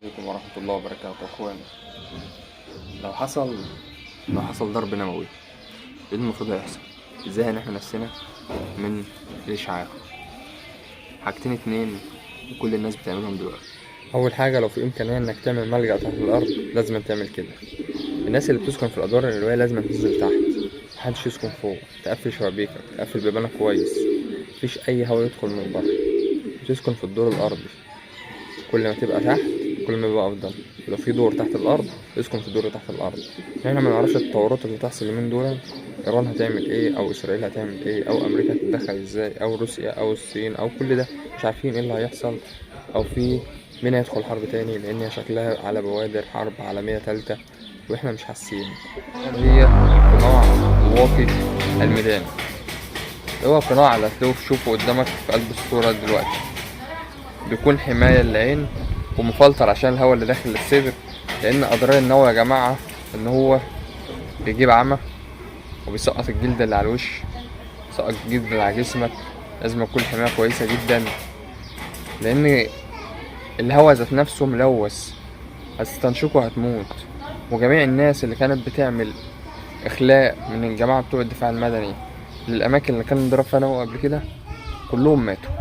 عليكم ورحمة الله وبركاته أخواني. لو حصل لو حصل ضرب نووي، ايه المفروض هيحصل؟ ازاي هنحمي نفسنا من الإشعاع؟ حاجتين اتنين كل الناس بتعملهم دلوقتي. اول حاجه، لو في امكانيه انك تعمل ملجأ تحت الارض لازم تعمل كده. الناس اللي بتسكن في الادوار العلويه لازم تنزل تحت، محدش يسكن فوق. تقفل شبابيكك، تقفل بيبانك كويس، مفيش اي هوا يدخل من بره. تسكن في الدور الارضي. كل ما تبقى تحت كل ما يبقى افضل. لو في دور تحت الارض اسكن في الدور اللي تحت الارض. احنا ما نعرفش التطورات اللي تحصل اليومين دول. ايران هتعمل ايه، او اسرائيل هتعمل ايه، او امريكا هتتدخل ازاي، او روسيا او الصين، او كل ده مش عارفين ايه اللي هيحصل. او في مين هيدخل حرب تاني، لان هي شكلها على بوادر حرب عالمية تالتة واحنا مش حاسين. هي قناع واقي الميدان، هو قناع اللي هتلاقوه تشوفه قدامك في قلب الصورة دلوقتي. بيكون حماية للعين ومفلتر عشان الهواء اللي داخل الصدر، لان اضرار النووي يا جماعة ان هو بيجيب عمى وبيسقط الجلد اللي على الوش، بيسقط الجلد اللي على جسمك. لازم يكون حماية كويسة جدا، لان الهواء ذات نفسه ملوث، هتستنشقه هتموت. وجميع الناس اللي كانت بتعمل اخلاء من الجماعة بتوع الدفاع المدني للاماكن اللي كان انضرب فيها نووي قبل كده كلهم ماتوا.